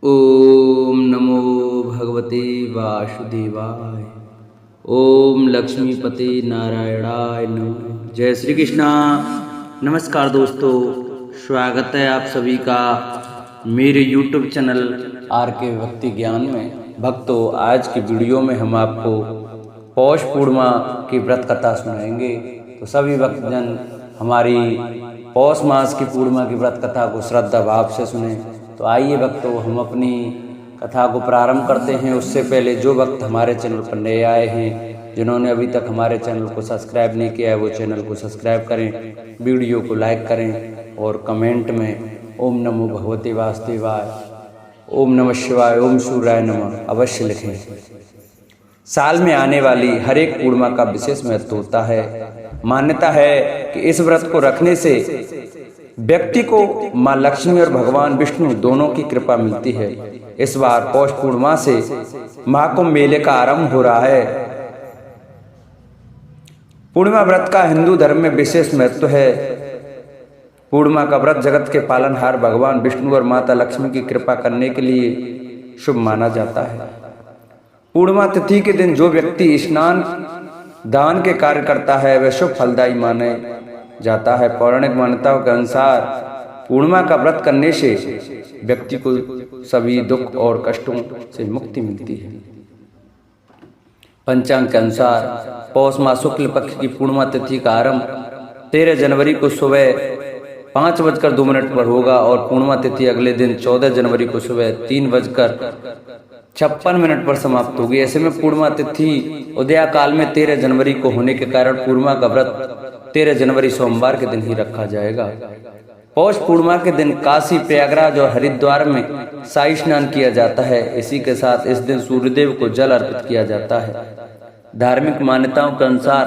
ओम नमो भगवते वासुदेवाय। ओम लक्ष्मीपति नारायणाय नमः। जय श्री कृष्णा। नमस्कार दोस्तों, स्वागत है आप सभी का मेरे यूट्यूब चैनल आर के भक्ति ज्ञान में। भक्तों, आज की वीडियो में हम आपको पौष पूर्णिमा की व्रत कथा सुनाएंगे। तो सभी भक्तजन हमारी पौष मास की पूर्णिमा की व्रत कथा को श्रद्धा भाव से सुने। तो आइए भक्तों, हम अपनी कथा को प्रारंभ करते हैं। उससे पहले जो भक्त हमारे चैनल पर नए आए हैं, जिन्होंने अभी तक हमारे चैनल को सब्सक्राइब नहीं किया है, वो चैनल को सब्सक्राइब करें, वीडियो को लाइक करें और कमेंट में ओम नमो भगवते वासुदेवाय, ओम नमः शिवाय, ओम सूर्याय नमः अवश्य लिखें। साल में आने वाली हर एक पूर्णिमा का विशेष महत्व होता है। मान्यता है कि इस व्रत को रखने से व्यक्ति को माँ लक्ष्मी और भगवान विष्णु दोनों की कृपा मिलती है। इस बार पौष पूर्णिमा से महाकुंभ मेले का आरंभ हो रहा है। पूर्णिमा व्रत का हिंदू धर्म में विशेष महत्व है। पूर्णिमा का व्रत जगत के पालनहार भगवान विष्णु और माता लक्ष्मी की कृपा करने के लिए शुभ माना जाता है। पूर्णिमा तिथि के दिन जो व्यक्ति स्नान दान के कार्य करता है वह शुभ फलदायी माने जाता है। पौराणिक मान्यताओं के अनुसार पूर्णिमा का व्रत करने से व्यक्ति को सभी दुख और कष्टों से मुक्ति मिलती है। पंचांग के अनुसार पौष मास शुक्ल पक्ष की पूर्णिमा तिथि का आरंभ 13 जनवरी को सुबह 5:02 पर होगा और पूर्णिमा तिथि अगले दिन 14 जनवरी को सुबह 3:56 पर समाप्त होगी। ऐसे में पूर्णिमा तिथि उदया काल में 13 जनवरी को होने के कारण पूर्णिमा का व्रत 13 जनवरी सोमवार के दिन ही रखा जाएगा। पौष पूर्णिमा के दिन काशी, प्रयागराज और हरिद्वार में शाही स्नान किया जाता है। इसी के साथ इस दिन सूर्यदेव को जल अर्पित किया जाता है। धार्मिक मान्यताओं के अनुसार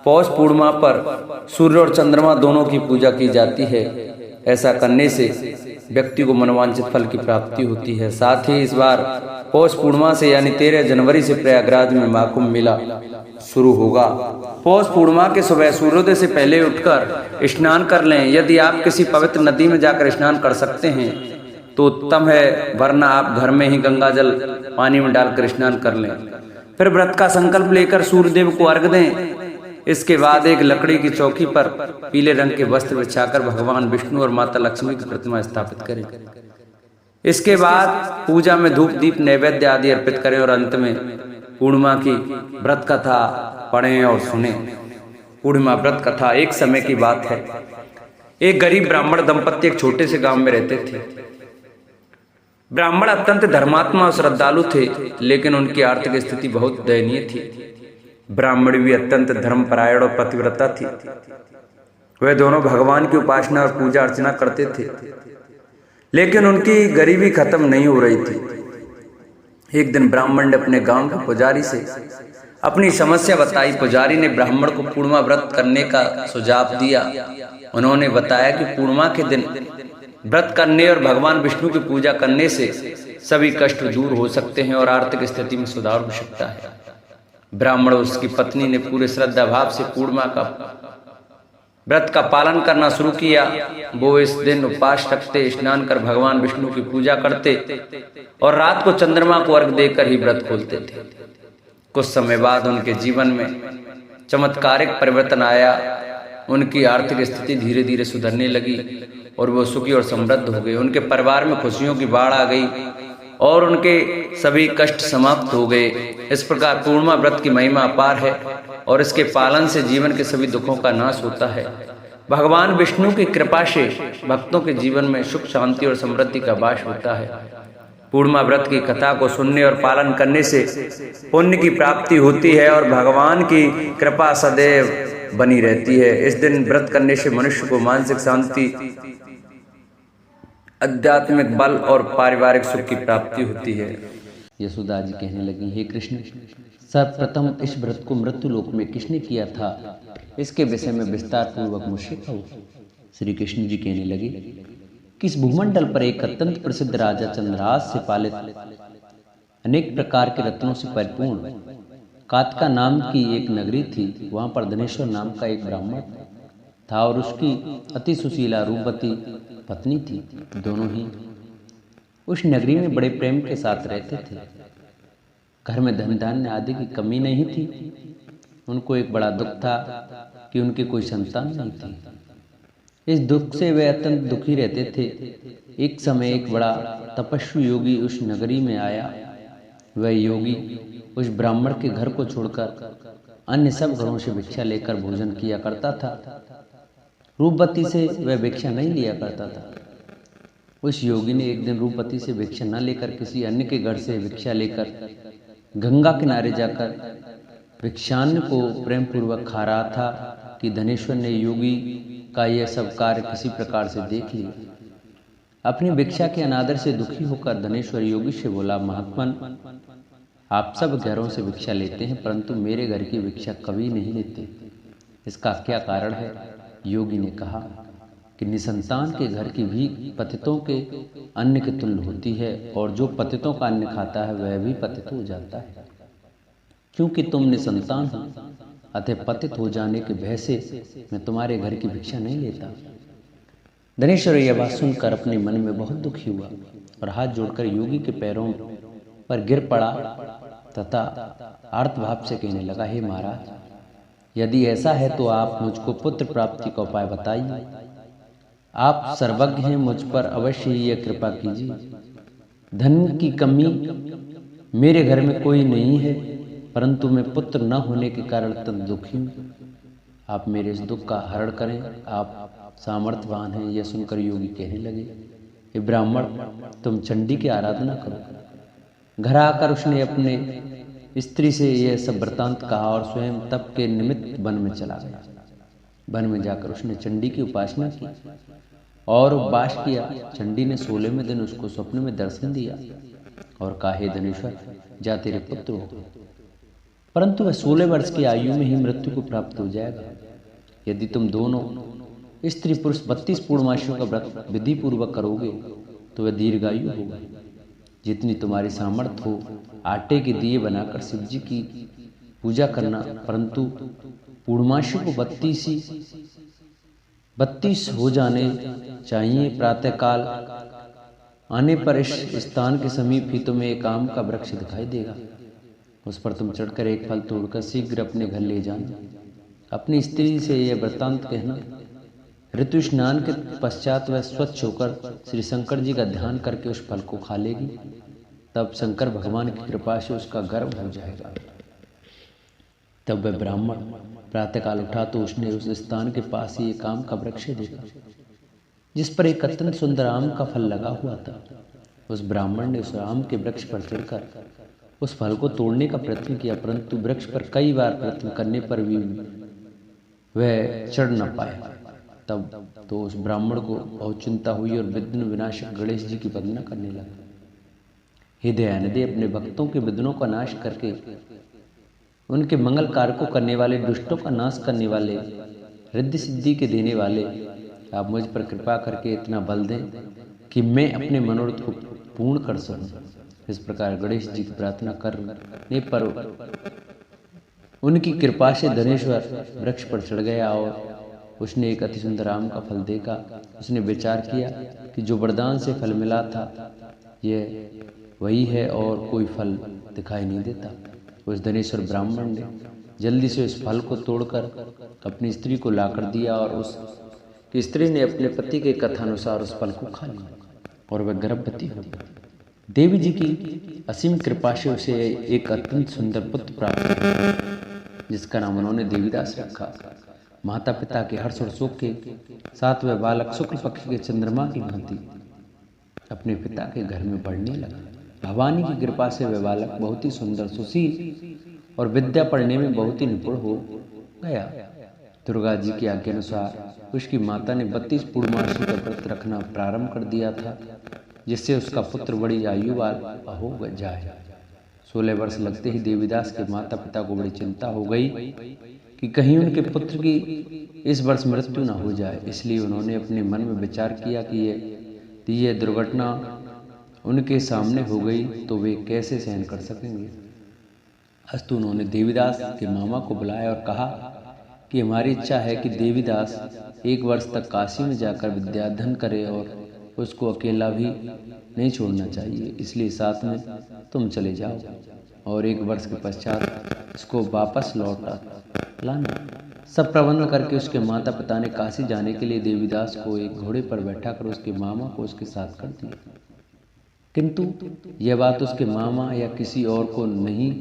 पौष पूर्णिमा पर सूर्य और चंद्रमा दोनों की पूजा की जाती है। ऐसा करने से व्यक्ति को मनोवांछित फल की प्राप्ति होती है। साथ ही इस बार पौष पूर्णिमा से यानी 13 जनवरी से प्रयागराज में महाकुंभ मेला शुरू होगा। पौष पूर्णिमा के सुबह सूर्योदय से पहले उठकर स्नान कर लें। यदि आप किसी पवित्र नदी में जाकर स्नान कर सकते हैं तो उत्तम है, वरना आप घर में ही गंगा जल पानी में डालकर स्नान कर लें। फिर व्रत का संकल्प लेकर सूर्यदेव को अर्घ दें। इसके बाद एक लकड़ी की चौकी पर पीले रंग के वस्त्र बिछाकर भगवान विष्णु और माता लक्ष्मी की प्रतिमा स्थापित करें। इसके बाद पूजा में धूप दीप नैवेद्य आदि अर्पित करें और अंत में पूर्णिमा की व्रत कथा पढ़ें और सुने। पूर्णिमा व्रत कथा। एक समय की बात है, एक गरीब ब्राह्मण दंपत्ति एक छोटे से गांव में रहते थे। ब्राह्मण अत्यंत धर्मात्मा और श्रद्धालु थे, लेकिन उनकी आर्थिक स्थिति बहुत दयनीय थी। ब्राह्मण भी अत्यंत धर्मपरायण और पतिव्रता थी। वे दोनों भगवान की उपासना और पूजा अर्चना करते थे, लेकिन उनकी गरीबी खत्म नहीं हो रही थी। एक दिन ब्राह्मण ने अपने गांव के पुजारी से अपनी समस्या बताई। पुजारी ने ब्राह्मण को पूर्णिमा व्रत करने का सुझाव दिया। उन्होंने बताया कि पूर्णिमा के दिन व्रत करने और भगवान विष्णु की पूजा करने से सभी कष्ट दूर हो सकते हैं और आर्थिक स्थिति में सुधार हो सकता है। ब्राह्मण और उसकी पत्नी ने पूरे श्रद्धा भाव से पूर्णिमा का व्रत का पालन करना शुरू किया। वो इस दिन उपवास रखते, स्नान कर भगवान विष्णु की पूजा करते और रात को चंद्रमा को अर्घ देकर ही व्रत खोलते थे। कुछ समय बाद उनके जीवन में चमत्कारिक परिवर्तन आया। उनकी आर्थिक स्थिति धीरे धीरे सुधरने लगी और वो सुखी और समृद्ध हो गए। उनके परिवार में खुशियों की बाढ़ आ गई और उनके सभी कष्ट समाप्त हो गए। इस प्रकार पूर्णिमा व्रत की महिमा अपार है और इसके पालन से जीवन के सभी दुखों का नाश होता है। भगवान विष्णु की कृपा से भक्तों के जीवन में सुख, शांति और समृद्धि का वास होता है। पूर्णिमा व्रत की कथा को सुनने और पालन करने से पुण्य की प्राप्ति होती है और भगवान की कृपा सदैव बनी रहती है। इस दिन व्रत करने से मनुष्य को मानसिक शांति, आध्यात्मिक बल और पारिवारिक सुख की प्राप्ति होती है। यशोदा जी कहने लगी, हे कृष्ण, सर्वप्रथम इस व्रत को मृत्यु लोक में किसने किया था, इसके विषय में विस्तार पूर्वक मुझसे कहो। श्री कृष्ण जी कहने लगे कि इस भूमंडल पर एक अत्यंत प्रसिद्ध राजा चंद्रहास से पालित अनेक प्रकार के रत्नों से परिपूर्ण कातका नाम की एक नगरी थी। वहां पर धनेश्वर नाम का एक ब्राह्मण था और उसकी अति सुशीला रूपवती पत्नी थी। दोनों ही उस नगरी में बड़े प्रेम के साथ रहते थे। घर में धन धान्य आदि की कमी नहीं थी। उनको एक बड़ा दुख था कि उनकी कोई संतान नहीं थी। इस दुख से वे अत्यंत दुखी रहते थे। एक समय एक बड़ा तपस्वी योगी उस नगरी में आया। वह योगी उस ब्राह्मण के घर को छोड़कर अन्य सब घरों से भिक्षा लेकर भोजन किया करता था। रूपवती से वह भिक्षा नहीं लिया करता था। उस योगी ने एक दिन रूपवती से भिक्षा न लेकर किसी अन्य के घर से भिक्षा लेकर गंगा किनारे जाकर भिक्षान्न को प्रेम पूर्वक खा रहा था कि धनेश्वर ने योगी का यह सब कार्य किसी प्रकार से देख लिया। अपनी भिक्षा के अनादर से दुखी होकर धनेश्वर योगी से बोला, महात्मन, आप सब घरों से भिक्षा लेते हैं परंतु मेरे घर की भिक्षा कभी नहीं लेते, इसका क्या कारण है? योगी ने कहा कि निसंतान के घर की भीख पतितों के अन्न के तुल्य होती है और जो पतितों का अन्न खाता है वह भी पतित हो जाता है। क्योंकि तुम निसंतान हो अतः पतित हो जाने के भय से मैं तुम्हारे घर की भिक्षा नहीं लेता। धनेश्वर यह बात सुनकर अपने मन में बहुत दुखी हुआ और हाथ जोड़कर योगी के पैरों पर गिर पड़ा तथा आर्तभाव से कहने लगा, हे महाराज, यदि ऐसा है तो आप मुझको पुत्र प्राप्ति का उपाय बताइए। आप सर्वज्ञ हैं, मुझ पर अवश्य ही यह कृपा कीजिए। धन की कमी मेरे घर में कोई नहीं है परंतु मैं पुत्र न होने के कारण अत्यंत दुखी हूँ। आप मेरे इस दुख का हरण करें, आप सामर्थ्यवान हैं। यह सुनकर योगी कहने लगे, हे ब्राह्मण, तुम चंडी की आराधना करो। घर आकर उसने अपने स्त्री से यह सब वृत्तांत कहा और स्वयं तप के निमित्त वन में चला गया। वन में जाकर उसने चंडी की उपासना की और उपवास किया। चंडी ने 16वें दिन उसको स्वप्न में दर्शन दिया और कहा, हे धनेश्वर, जा तेरे पुत्र हो, परंतु वह 16 वर्ष की आयु में ही मृत्यु को प्राप्त हो जाएगा। यदि तुम दोनों स्त्री पुरुष 32 पूर्णमासियों का व्रत विधि पूर्वक करोगे तो वह दीर्घायु होगा। जितनी तुम्हारी सामर्थ्य हो आटे के दिए बनाकर शिव जी की पूजा करना, परंतु पूर्णमासियों को 32 हो जाने चाहिए। प्रातःकाल आने पर इस स्थान के समीप ही तुम्हें एक आम का वृक्ष दिखाई देगा। उस पर तुम चढ़कर एक फल तोड़कर शीघ्र अपने घर ले जाना। अपनी स्त्री से यह वृत्तांत कहना। ऋतु स्नान के पश्चात वह स्वच्छ होकर श्री शंकर जी का ध्यान करके उस फल को खा लेगी। तब शंकर भगवान की कृपा से उसका गर्भ हो जाएगा। तब वह ब्राह्मण प्रातःकाल उठा तो उसने उस स्थान के पास ही एक आम का वृक्ष देखा जिस पर एक अत्यंत सुंदर आम का फल लगा हुआ था। उस ब्राह्मण ने उस आम के वृक्ष पर चढ़कर उस फल को तोड़ने का प्रयत्न किया, परंतु वृक्ष पर कई बार प्रयत्न करने पर भी वह चढ़ न पाया। तब तो उस ब्राह्मण को बहुत चिंता हुई और विघ्न विनाशक गणेश जी की वंदना करने लगा। हे दयानिधि, अपने भक्तों के विघ्नों का नाश करके उनके मंगल कार्य को करने वाले, दुष्टों का नाश करने वाले, रिद्धि सिद्धि के देने वाले, आप मुझ पर कृपा करके इतना बल दें कि मैं अपने मनोरथ को पूर्ण कर सकूं। इस प्रकार गणेश जी की प्रार्थना करने पर उनकी कृपा से धनेश्वर वृक्ष पर चढ़ गया और उसने एक अति सुंदर आम का फल देखा। उसने विचार किया कि जो वरदान से फल मिला था यह वही है और कोई फल दिखाई नहीं देता। उस धनेश्वर ब्राह्मण ने जल्दी से इस फल को तोड़कर अपनी स्त्री को लाकर दिया और उसकी स्त्री ने अपने पति के कथानुसार उस फल को खा लिया और वह गर्भवती हो गई। देवी जी की असीम कृपा से उसे एक अत्यंत सुंदर पुत्र प्राप्त हुआ जिसका नाम उन्होंने देवीदास रखा। माता पिता के हर्ष और शोक के साथ वह बालक शुक्ल पक्ष के चंद्रमा की भांति अपने पिता के घर में बढ़ने लगा। भवानी की कृपा से वह बालक बहुत ही सुंदर, सुशील और विद्या पढ़ने में बहुत ही निपुण हो गया। दुर्गा जी की आज्ञा अनुसार उसकी माता ने 32 पूर्णमासी का व्रत रखना प्रारंभ कर दिया था जिससे उसका पुत्र बड़ी आयु वाला हो जाए। 16 वर्ष लगते ही देवीदास के माता पिता को बड़ी चिंता हो गई कि कहीं उनके पुत्र की इस वर्ष मृत्यु न हो जाए। इसलिए उन्होंने अपने मन में विचार किया कि यह दुर्घटना उनके सामने हो गई तो वे कैसे सहन कर सकेंगे। अस्तु उन्होंने देवीदास के मामा को बुलाया और कहा कि हमारी इच्छा है कि देवीदास 1 वर्ष तक काशी में जाकर विद्याध्ययन करे और उसको अकेला भी नहीं छोड़ना चाहिए, इसलिए साथ में तुम चले जाओ और 1 वर्ष के पश्चात इसको वापस लौटा लाना। सब प्रबंध करके उसके माता पिता ने काशी जाने के लिए देवीदास को एक घोड़े पर बैठा कर उसके मामा को उसके साथ कर दिया। किंतु यह बात उसके मामा या किसी और को नहीं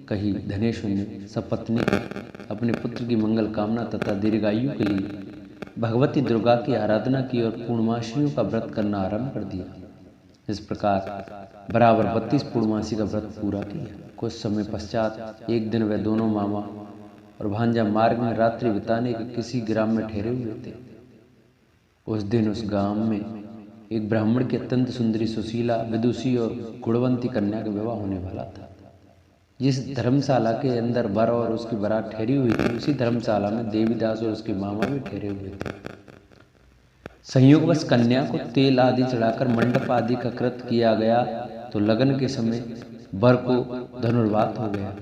कही। धनेश्वर ने सपत्नी अपने पुत्र की मंगल कामना तथा दीर्घायु के लिए भगवती दुर्गा की आराधना की और पूर्णमासियों का व्रत करना आरंभ कर दिया। इस प्रकार बराबर 32 पूर्णमासी का व्रत पूरा किया। कुछ समय पश्चात एक दिन वह दोनों मामा और भांजा मार्ग में रात्रि बिताने के किसी ग्राम में ठहरे हुए थे। उस दिन उस गांव में एक ब्राह्मण की अत्यंत सुंदरी, सुशीला, विदुषी और गुणवंती कन्या का विवाह होने वाला था। जिस धर्मशाला के अंदर वर और उसकी बारात ठहरी हुई थी, उसी धर्मशाला में देवीदास और उसके मामा भी ठहरे हुए थे। संयोगवश कन्या को तेल आदि चढ़ाकर मंडप आदि का कृत किया गया तो लगन के समय वर को धनुर्वात हो गया।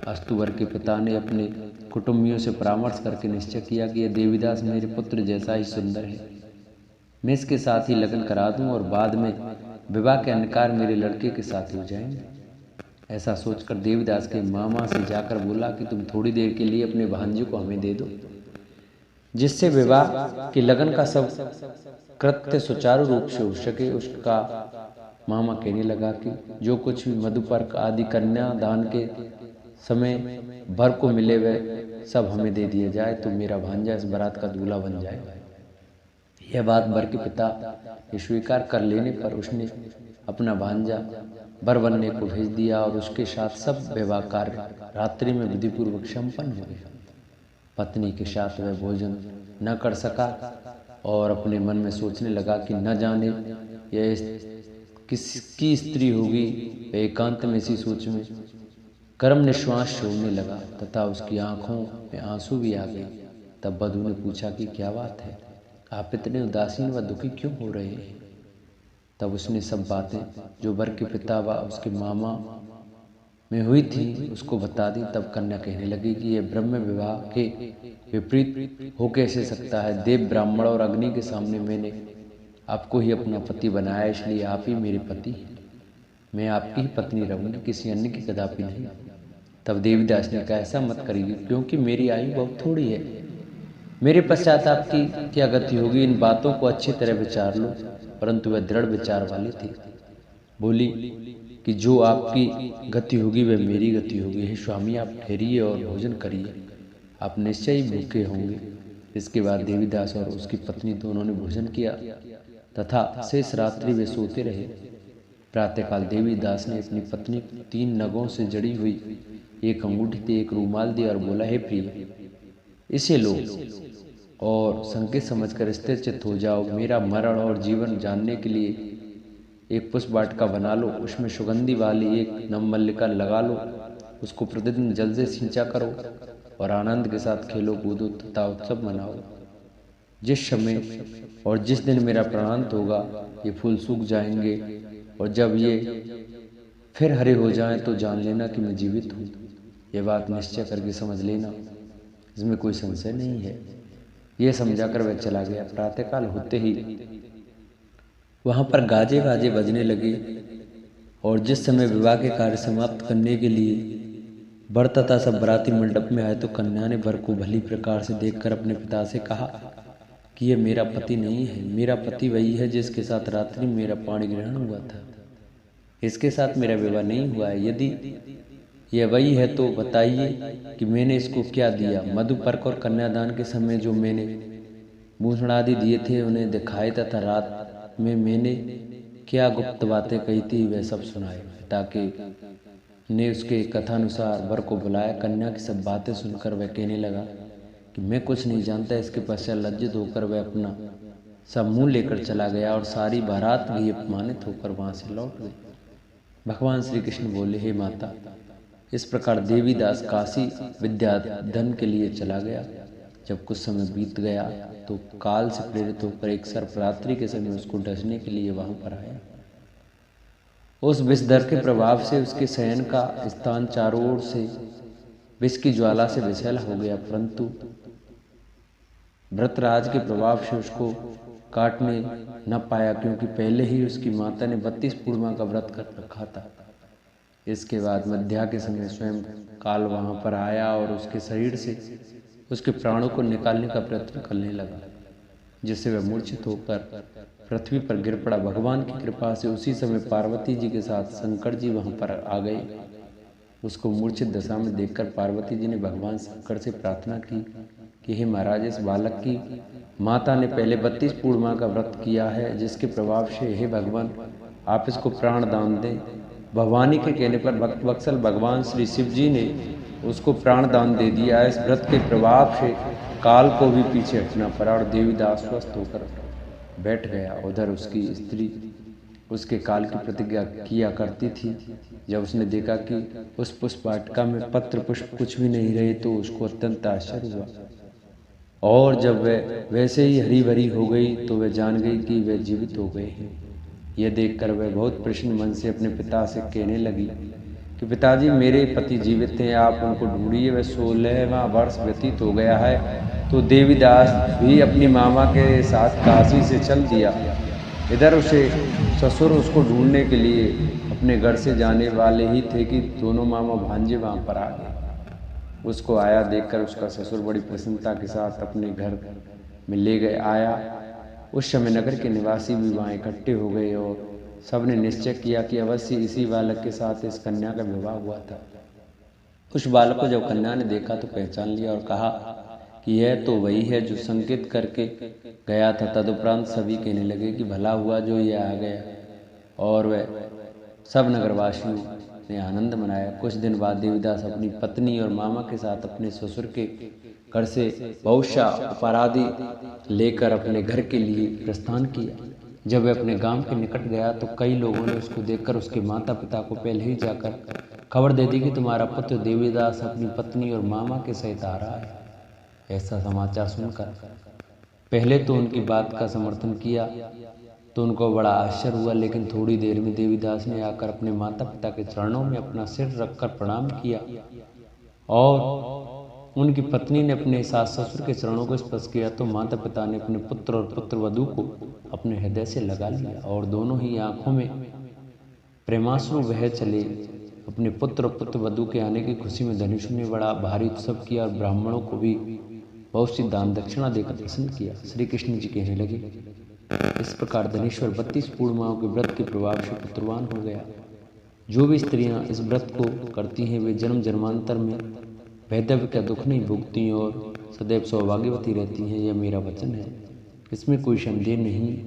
अस्तु वर के पिता ने अपने कुटुंबियों से परामर्श करके निश्चय किया कि यह देवीदास मेरे पुत्र जैसा ही सुंदर है, मैं इसके साथ ही लगन करा दूं और बाद में विवाह के अन्यकार मेरे लड़के के साथ हो जाएंगे। ऐसा सोचकर देवीदास के मामा से जाकर बोला कि तुम थोड़ी देर के लिए अपने भांजे को हमें दे दो, जिससे विवाह के लगन का सब कृत्य सुचारू रूप से हो सके। उसका मामा कहने लगा कि जो कुछ भी मधुपर्क आदि कन्या दान के समय भर को मिले वह सब हमें दे दिया जाए तो मेरा भांजा इस बारात का दूल्हा बन जाएगा। यह बात वर के पिता ने स्वीकार कर लेने पर उसने अपना भांजा वर बनने को भेज दिया और उसके साथ सब विवाह कार्य रात्रि में विधिपूर्वक संपन्न हो गया। पत्नी के साथ वह भोजन न कर सका और अपने मन में सोचने लगा कि न जाने यह किसकी स्त्री होगी। वह एकांत में इसी सोच में कर्म निश्वास छोड़ने लगा तथा उसकी आंखों में आंसू भी आ गए। तब वधू ने पूछा कि क्या बात है, आप इतने उदासीन व दुखी क्यों हो रहे हैं। तब उसने सब बातें जो वर के पिता व उसके मामा में हुई थी उसको बता दी। तब कन्या कहने लगी कि यह ब्रह्म विवाह के विपरीत हो कैसे सकता है। देव, ब्राह्मण और अग्नि के सामने मैंने आपको ही अपना पति बनाया, इसलिए आप ही मेरे पति हैं। मैं आपकी ही पत्नी रहूंगी, किसी अन्य की कदापि नहीं। तब देवीदास ने कहा ऐसा मत करिए, क्योंकि मेरी आयु बहुत थोड़ी है। मेरे पश्चात आपकी क्या गति होगी, इन बातों को अच्छी तरह विचार लो। परंतु वह दृढ़ विचार वाली थी। बोली कि जो आपकी गति होगी वह मेरी गति होगी। हे स्वामी, आप ठहरिए और भोजन करिए, आप निश्चय ही भूखे होंगे। इसके बाद देवीदास और उसकी पत्नी दोनों ने भोजन किया तथा शेष रात्रि वे सोते रहे। प्रातःकाल देवीदास ने अपनी पत्नी को 3 नगों से जड़ी हुई एक अंगूठी दी, एक रूमाल दिया और बोला, हे प्रिय, इसे लो और संकेत समझकर स्थिर चित्त हो जाओ। मेरा मरण और जीवन जानने के लिए एक पुष्प वाटिका बना लो, उसमें सुगंधी वाली एक नवमल्लिका लगा लो, उसको प्रतिदिन जल से सिंचा करो और आनंद के साथ खेलो कूदो तथा उत्सव मनाओ। जिस समय और जिस दिन मेरा प्राणांत होगा ये फूल सूख जाएंगे और जब ये फिर हरे हो जाएं तो जान लेना कि मैं जीवित हूँ। ये बात निश्चय करके समझ लेना, इसमें कोई संशय नहीं है। यह समझाकर वह चला गया। प्रातःकाल होते ही वहां पर गाजे बाजे बजने लगे और जिस समय विवाह के कार्य समाप्त करने के लिए वर तथा सब बराती मंडप में आए तो कन्या ने वर को भली प्रकार से देखकर अपने पिता से कहा कि यह मेरा पति नहीं है, मेरा पति वही है जिसके साथ रात्रि में मेरा पाणी ग्रहण हुआ था, इसके साथ मेरा विवाह नहीं हुआ है। यदि यह वही है तो बताइए कि मैंने इसको क्या दिया। मधुपर्क और कन्यादान के समय जो मैंने भूषण आदि दिए थे उन्हें दिखाए तथा रात में मैंने क्या गुप्त बातें कही थी वह सब सुनाए। ताकि ने उसके कथानुसार वर को बुलाया। कन्या की सब बातें सुनकर वह कहने लगा कि मैं कुछ नहीं जानता। इसके पश्चात लज्जित होकर वह अपना सब मुँह लेकर चला गया और सारी बारात भी अपमानित होकर वहां से लौट गई। भगवान श्री कृष्ण बोले, हे माता, इस प्रकार देवीदास काशी विद्याधन के लिए चला गया। जब कुछ समय बीत गया तो काल से प्रेरित होकर एक सर्प रात्रि के समय उसको डसने के लिए वहां पर आया। उस विषधर के प्रभाव से उसके शयन का स्थान चारों ओर से विष की ज्वाला से विषैला हो गया, परंतु व्रतराज के प्रभाव से उसको काटने न पाया, क्योंकि पहले ही उसकी माता ने 32 पूर्णिमा का व्रत कर रखा था। इसके बाद मध्या के समय स्वयं काल वहाँ पर आया और उसके शरीर से उसके प्राणों को निकालने का प्रयत्न करने लगा, जिससे वह मूर्छित होकर पृथ्वी पर गिर पड़ा। भगवान की कृपा से उसी समय पार्वती जी के साथ शंकर जी वहाँ पर आ गए। उसको मूर्छित दशा में देखकर पार्वती जी ने भगवान शंकर से प्रार्थना की कि हे महाराज, इस बालक की माता ने पहले 32 पूर्णिमा का व्रत किया है, जिसके प्रभाव से हे भगवान आप इसको प्राण दान दें। भवानी के कहने पर भक्त वत्सल भगवान श्री शिव जी ने उसको प्राण दान दे दिया। इस व्रत के प्रभाव से काल को भी पीछे हटना पड़ा और देवीदास स्वस्थ होकर बैठ गया। उधर उसकी स्त्री उसके काल की प्रतिज्ञा किया करती थी। जब उसने देखा कि उस पुष्प वाटिका में पत्र पुष्प कुछ भी नहीं रहे तो उसको अत्यंत आश्चर्य हुआ, और जब वह वैसे ही हरी भरी हो गई तो वह जान गई कि वह जीवित हो गए हैं। यह देखकर वह बहुत प्रसन्न मन से अपने पिता से कहने लगी कि पिताजी, मेरे पति जीवित हैं, आप उनको ढूंढिए। वह 16वां वर्ष व्यतीत हो गया है तो देवीदास भी अपनी मामा के साथ काशी से चल दिया। इधर उसे ससुर उसको ढूंढने के लिए अपने घर से जाने वाले ही थे कि दोनों मामा भांजे वहाँ पर आ गए। उसको आया देखकर उसका ससुर बड़ी प्रसन्नता के साथ अपने घर में ले गए आया। उस समय नगर के निवासी भी वहाँ इकट्ठे हो गए और सबने निश्चय किया कि अवश्य इसी बालक के साथ इस कन्या का विवाह हुआ था। उस बालक को जब कन्या ने देखा तो पहचान लिया और कहा कि यह तो वही है जो संकेत करके गया था। तदुपरांत सभी कहने लगे कि भला हुआ जो ये आ गया, और वह सब नगरवासियों ने आनंद मनाया। कुछ दिन बाद देवीदास अपनी पत्नी और मामा के साथ अपने ससुर के घर से बहुशा उपहारादि लेकर अपने घर के लिए प्रस्थान किया। जब वह अपने गांव के निकट गया तो कई लोगों ने उसको देखकर उसके माता पिता को पहले ही जाकर खबर दे दी कि तुम्हारा पुत्र देवीदास अपनी पत्नी और मामा के सहित आ रहा है। ऐसा समाचार सुनकर पहले तो उनकी बात का समर्थन किया तो उनको बड़ा आश्चर्य हुआ, लेकिन थोड़ी देर में देवीदास ने आकर अपने माता पिता के चरणों में अपना सिर रखकर प्रणाम किया और उनकी पत्नी ने अपने सास ससुर के चरणों को स्पर्श किया तो माता पिता ने अपने पुत्र और पुत्रवधू को अपने हृदय से लगा लिया और दोनों ही आंखों में प्रेमाश्रु बह चले। अपने पुत्र और पुत्रवधू के आने की खुशी में धनुषु ने बड़ा भारी उत्सव किया और ब्राह्मणों को भी बहुत सी दान दक्षिणा देकर प्रसन्न किया। श्री कृष्ण जी कहने लगे, इस प्रकार धनेश्वर 32 पूर्णिमाओं के व्रत के प्रभाव से पुत्रवान हो गया। जो भी स्त्रियां इस व्रत को करती हैं वे जन्म जन्मांतर में वैधव्य का दुख नहीं भोगती और सदैव सौभाग्यवती रहती हैं। यह मेरा वचन है, इसमें कोई संदेह नहीं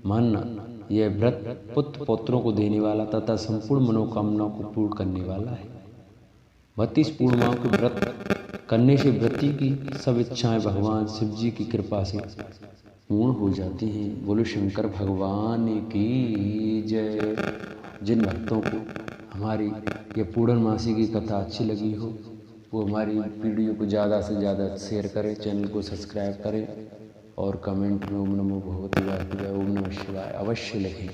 मानना। यह व्रत पुत्र पौत्रों को देने वाला तथा संपूर्ण मनोकामनाओं को पूर्ण करने वाला है। 32 पूर्णिमाओं के व्रत करने से व्रती की सब इच्छाएं भगवान शिव जी की कृपा से पूर्ण हो जाती हैं। बोलो शंकर भगवान की जय। जिन भक्तों को हमारी ये पूर्णमासी की कथा अच्छी लगी हो वो हमारी वीडियो को ज़्यादा से ज़्यादा शेयर करें, चैनल को सब्सक्राइब करें और कमेंट में ओम नमो भगवते वासुदेवाय ओम नमः शिवाय अवश्य लिखें।